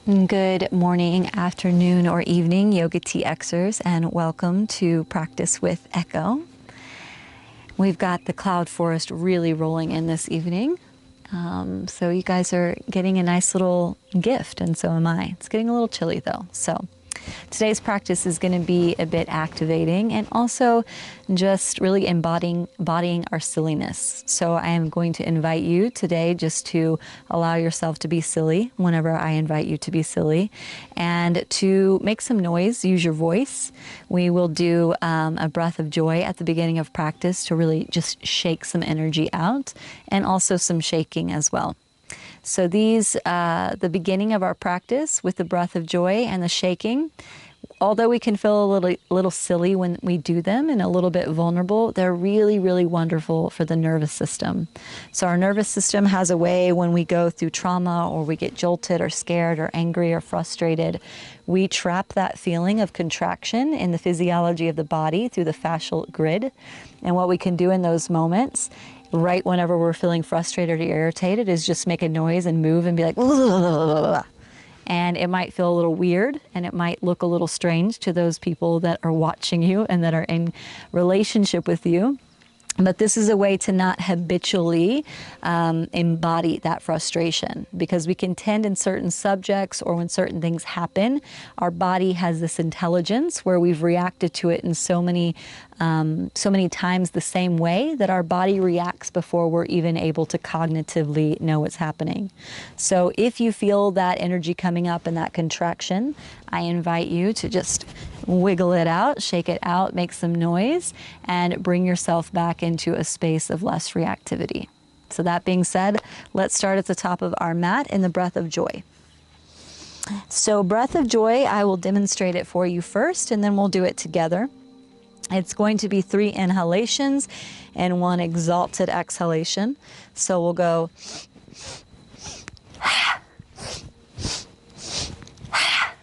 Good morning, afternoon, or evening, YOGATXers, and welcome to Practice with Echo. We've got the cloud forest really rolling in this evening, so you guys are getting a nice little gift, and so am I. It's getting a little chilly though, so today's practice is going to be a bit activating and also just really embodying our silliness. So I am going to invite you today just to allow yourself to be silly whenever I invite you to be silly, and to make some noise, use your voice. We will do a breath of joy at the beginning of practice to really just shake some energy out, and also some shaking as well. So these, the beginning of our practice with the breath of joy and the shaking, although we can feel a little silly when we do them and a little bit vulnerable, they're really, really wonderful for the nervous system. So our nervous system has a way when we go through trauma or we get jolted or scared or angry or frustrated, we trap that feeling of contraction in the physiology of the body through the fascial grid. And what we can do in those moments, right whenever we're feeling frustrated or irritated, is just make a noise and move and be like, and it might feel a little weird and it might look a little strange to those people that are watching you and that are in relationship with you. But this is a way to not habitually embody that frustration, because we can tend in certain subjects or when certain things happen, our body has this intelligence where we've reacted to it in so many times the same way that our body reacts before we're even able to cognitively know what's happening. So if you feel that energy coming up and that contraction, I invite you to just wiggle it out, shake it out, make some noise, and bring yourself back into a space of less reactivity. So that being said, let's start at the top of our mat in the breath of joy. So breath of joy, I will demonstrate it for you first, and then we'll do it together. It's going to be 3 inhalations and 1 exalted exhalation. So we'll go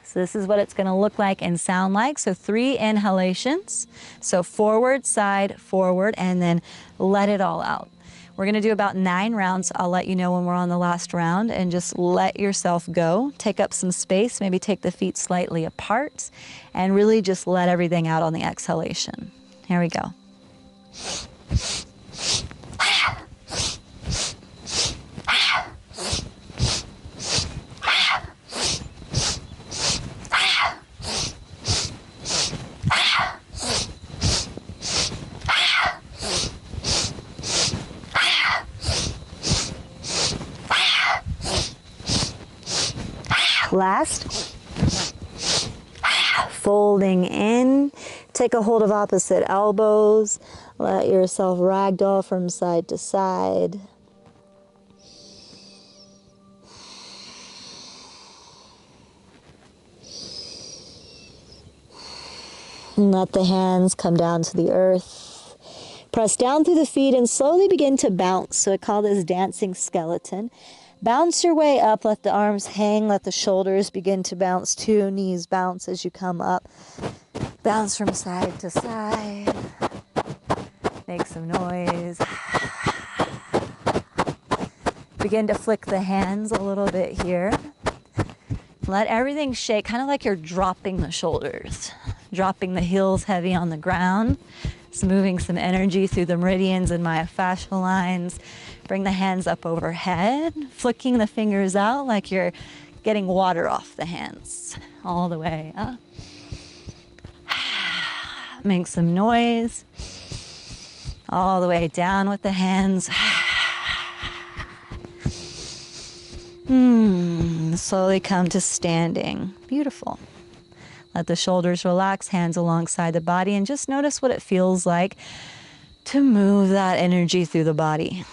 so this is what it's going to look like and sound like. So 3 inhalations. So forward, side, forward, and then let it all out. We're going to do about 9 rounds. I'll let you know when we're on the last round, and just let yourself go. Take up some space, maybe take the feet slightly apart, and really just let everything out on the exhalation. Here we go. Last, folding in, take a hold of opposite elbows, let yourself ragdoll from side to side. And let the hands come down to the earth. Press down through the feet and slowly begin to bounce. So I call this dancing skeleton. Bounce your way up, let the arms hang, let the shoulders begin to bounce too, knees bounce as you come up. Bounce from side to side. Make some noise. Begin to flick the hands a little bit here. Let everything shake, kind of like you're dropping the shoulders. Dropping the heels heavy on the ground. It's moving some energy through the meridians and myofascial lines. Bring the hands up overhead, flicking the fingers out like you're getting water off the hands, all the way up. Make some noise, all the way down with the hands. Slowly come to standing. Beautiful. Let the shoulders relax, hands alongside the body, and just notice what it feels like to move that energy through the body.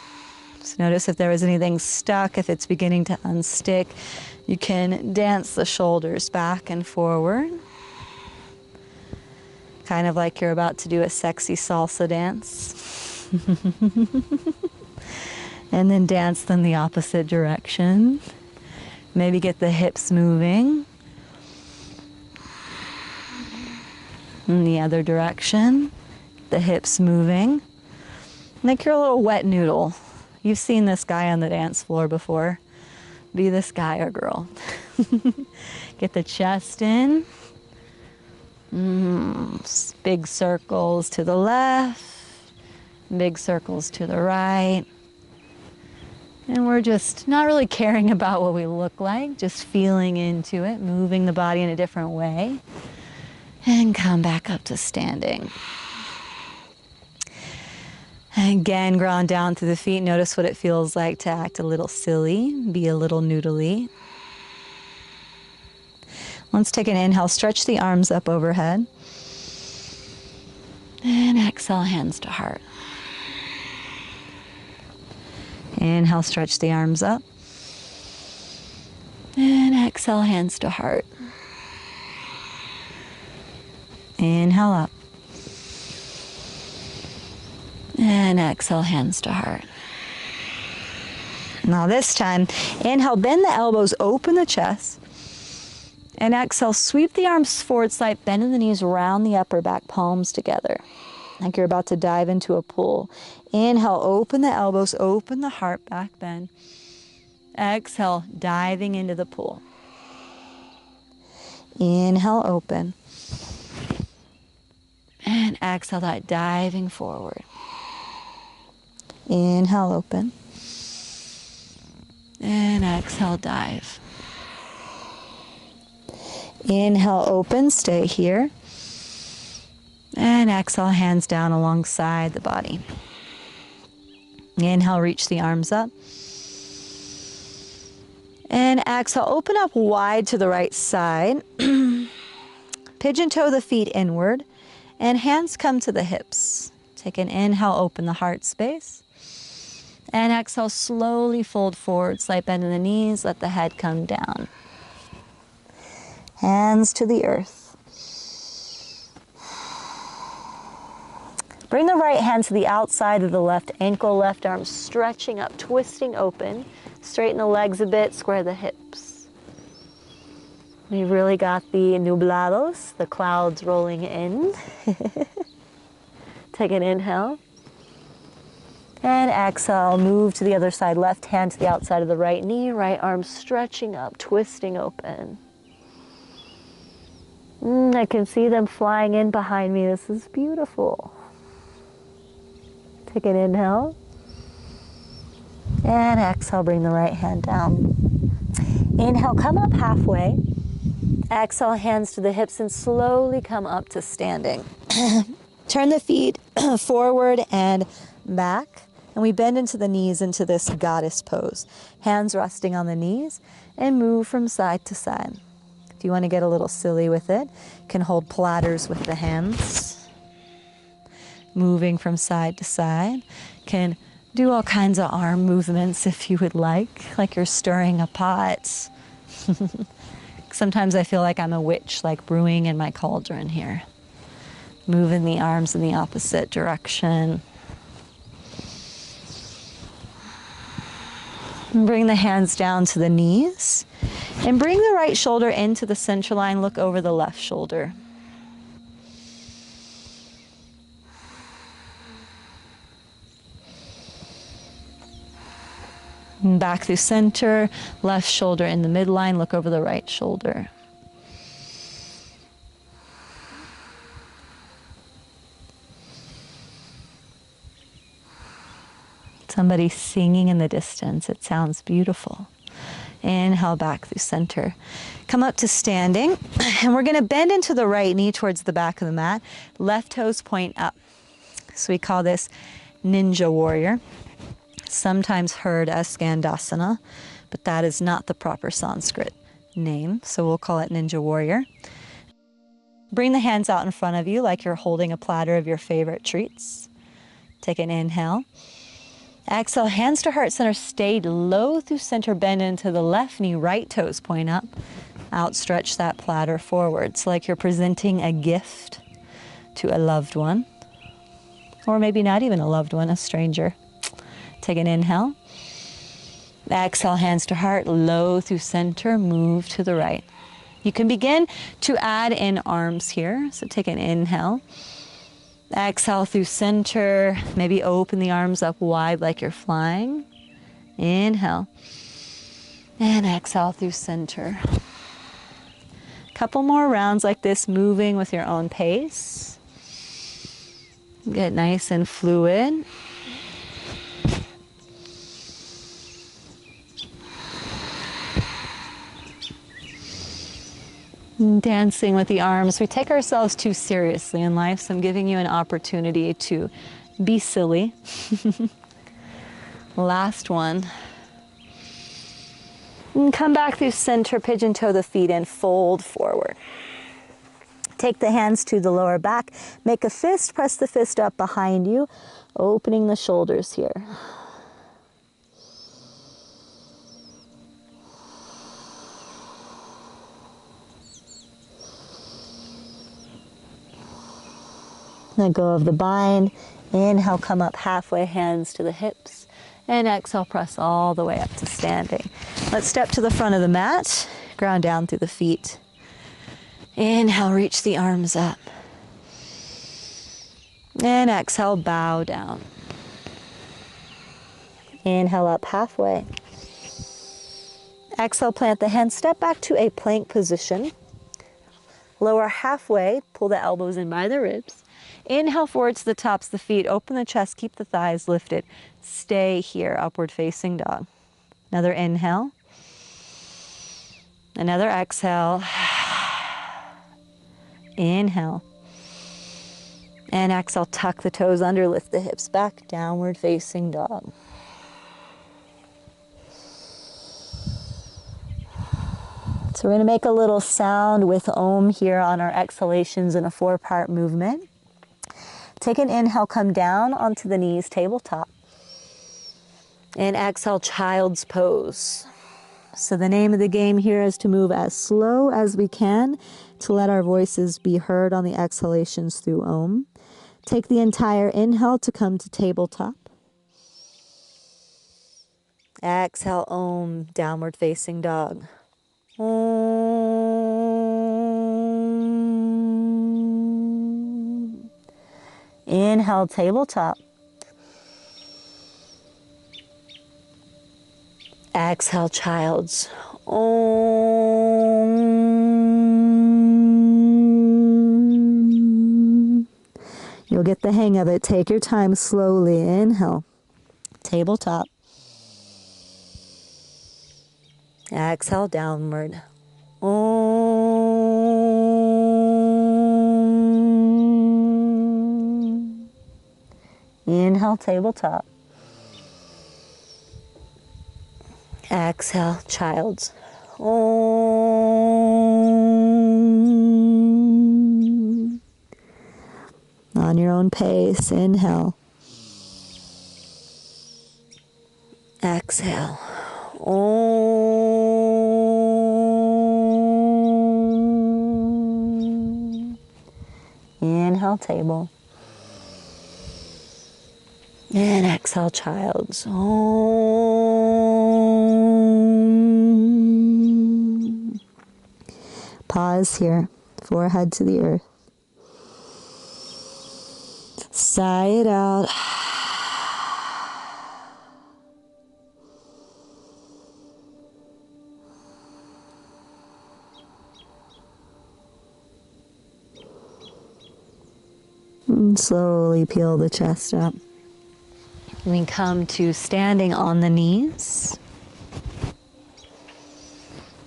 So notice if there was anything stuck, if it's beginning to unstick. You can dance the shoulders back and forward. Kind of like you're about to do a sexy salsa dance. And then dance them the opposite direction. Maybe get the hips moving. In the other direction. The hips moving. Like you're a little wet noodle. You've seen this guy on the dance floor before. Be this guy or girl. Get the chest in. Big circles to the left, big circles to the right. And we're just not really caring about what we look like, just feeling into it, moving the body in a different way. And come back up to standing. Again, ground down through the feet. Notice what it feels like to act a little silly, be a little noodly. Let's take an inhale, stretch the arms up overhead. And exhale, hands to heart. Inhale, stretch the arms up. And exhale, hands to heart. Inhale up. And exhale, hands to heart. Now this time, inhale, bend the elbows, open the chest. And exhale, sweep the arms forward, slight, bend in the knees, round the upper back, palms together. Like you're about to dive into a pool. Inhale, open the elbows, open the heart, back bend. Exhale, diving into the pool. Inhale, open. And exhale, that diving forward. Inhale, open. And exhale, dive. Inhale, open, stay here. And exhale, hands down alongside the body. Inhale, reach the arms up. And exhale, open up wide to the right side. Pigeon toe the feet inward. And hands come to the hips. Take an inhale, open the heart space. And exhale, slowly fold forward, slight bend in the knees, let the head come down. Hands to the earth. Bring the right hand to the outside of the left ankle, left arm stretching up, twisting open. Straighten the legs a bit, square the hips. We've really got the nublados, the clouds rolling in. Take an inhale. And exhale, move to the other side, left hand to the outside of the right knee, right arm stretching up, twisting open. I can see them flying in behind me. This is beautiful. Take an inhale. And exhale, bring the right hand down. Inhale, come up halfway. Exhale, hands to the hips and slowly come up to standing. Turn the feet forward and back. And we bend into the knees into this goddess pose. Hands resting on the knees and move from side to side. If you want to get a little silly with it, you can hold platters with the hands. Moving from side to side. Can do all kinds of arm movements if you would like you're stirring a pot. Sometimes I feel like I'm a witch, like brewing in my cauldron here. Moving the arms in the opposite direction. And bring the hands down to the knees. And bring the right shoulder into the center line. Look over the left shoulder. And back through center, left shoulder in the midline. Look over the right shoulder. Somebody singing in the distance. It sounds beautiful. Inhale back through center. Come up to standing. And we're going to bend into the right knee towards the back of the mat. Left toes point up. So we call this Ninja Warrior. Sometimes heard as Skandasana, but that is not the proper Sanskrit name. So we'll call it Ninja Warrior. Bring the hands out in front of you like you're holding a platter of your favorite treats. Take an inhale. Exhale, hands to heart center, stay low through center, bend into the left knee, right toes point up. Outstretch that platter forward. It's like you're presenting a gift to a loved one. Or maybe not even a loved one, a stranger. Take an inhale. Exhale, hands to heart, low through center, move to the right. You can begin to add in arms here. So take an inhale. Exhale through center, maybe open the arms up wide like you're flying. Inhale. And exhale through center. couple more rounds like this, moving with your own pace. Get nice and fluid. Dancing with the arms. We take ourselves too seriously in life, so I'm giving you an opportunity to be silly. Last one. And come back through center, pigeon toe the feet and fold forward. Take the hands to the lower back, make a fist, press the fist up behind you, opening the shoulders here. Let go of the bind. Inhale, come up halfway, hands to the hips. And exhale, press all the way up to standing. Let's step to the front of the mat, ground down through the feet. Inhale, reach the arms up. And exhale, bow down. Inhale up halfway. Exhale, plant the hands, step back to a plank position. Lower halfway, pull the elbows in by the ribs. Inhale forward to the tops of the feet, open the chest, keep the thighs lifted. Stay here, upward facing dog. Another inhale. Another exhale. Inhale. And exhale, tuck the toes under, lift the hips back, downward facing dog. So we're going to make a little sound with Om here on our exhalations in a 4-part movement. Take an inhale, come down onto the knees, tabletop. And exhale, child's pose. So the name of the game here is to move as slow as we can to let our voices be heard on the exhalations through Om. Take the entire inhale to come to tabletop. Exhale, Om, downward facing dog. Om. Inhale, tabletop. Exhale, child's. Om. You'll get the hang of it. Take your time slowly. Inhale, tabletop. Exhale, downward. Om. Inhale, tabletop. Exhale, child's. Om. On your own pace, inhale. Exhale. Om. Inhale, table. And exhale, child's. Om. Pause here, forehead to the earth. Sigh it out. And slowly peel the chest up. We come to standing on the knees.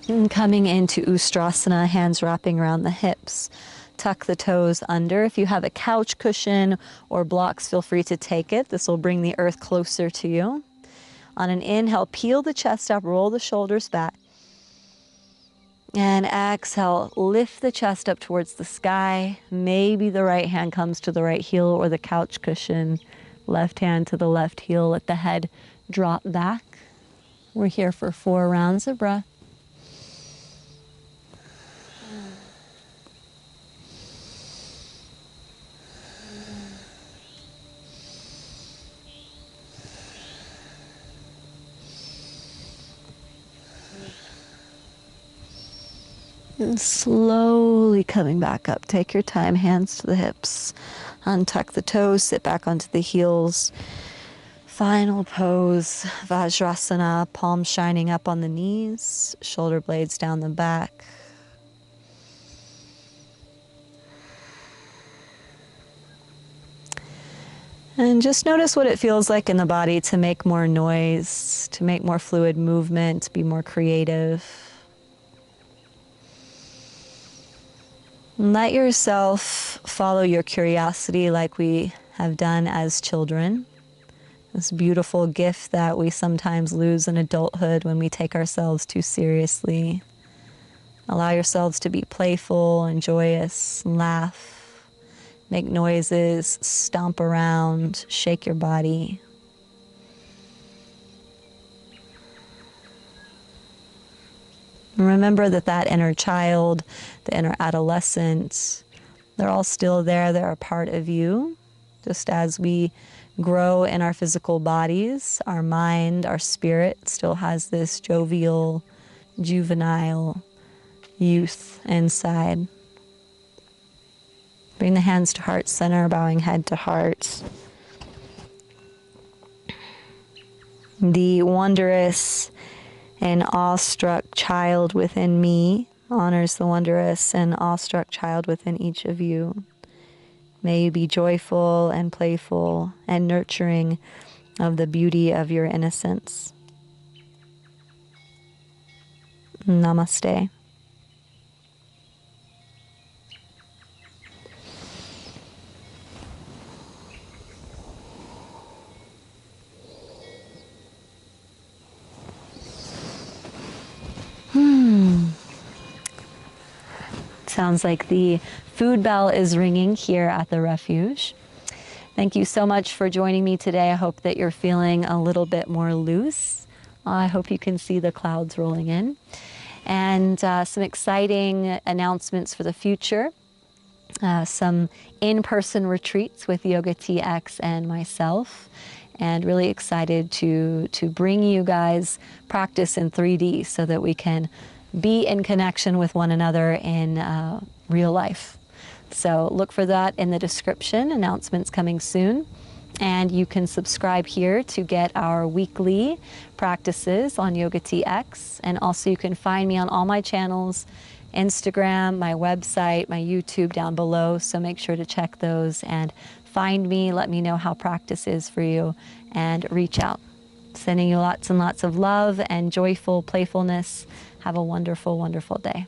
And coming into Ustrasana, hands wrapping around the hips. Tuck the toes under. If you have a couch cushion or blocks, feel free to take it. This will bring the earth closer to you. On an inhale, peel the chest up, roll the shoulders back. And exhale, lift the chest up towards the sky. Maybe the right hand comes to the right heel or the couch cushion. Left hand to the left heel. Let the head drop back. We're here for 4 rounds of breath. And slowly coming back up. Take your time, hands to the hips. Untuck the toes, sit back onto the heels. Final pose, Vajrasana, palms shining up on the knees, shoulder blades down the back. And just notice what it feels like in the body to make more noise, to make more fluid movement, be more creative. And let yourself follow your curiosity like we have done as children. This beautiful gift that we sometimes lose in adulthood when we take ourselves too seriously. Allow yourselves to be playful and joyous, laugh. Make noises, stomp around, shake your body. And remember that inner child, the inner adolescent, they're all still there. They're a part of you. Just as we grow in our physical bodies, our mind, our spirit still has this jovial, juvenile youth inside. Bring the hands to heart center, bowing head to heart. The wondrous and awestruck child within me honors the wondrous and awestruck child within each of you. May you be joyful and playful and nurturing of the beauty of your innocence. Namaste. Sounds like the food bell is ringing here at the refuge. Thank you so much for joining me today. I hope that you're feeling a little bit more loose. I hope you can see the clouds rolling in. And some exciting announcements for the future. Some in-person retreats with YOGATX and myself. And really excited to bring you guys practice in 3D so that we can be in connection with one another in real life. So look for that in the description, announcements coming soon. And you can subscribe here to get our weekly practices on YOGATX. And also you can find me on all my channels, Instagram, my website, my YouTube down below. So make sure to check those and find me, let me know how practice is for you, and reach out. Sending you lots and lots of love and joyful playfulness. Have a wonderful, wonderful day.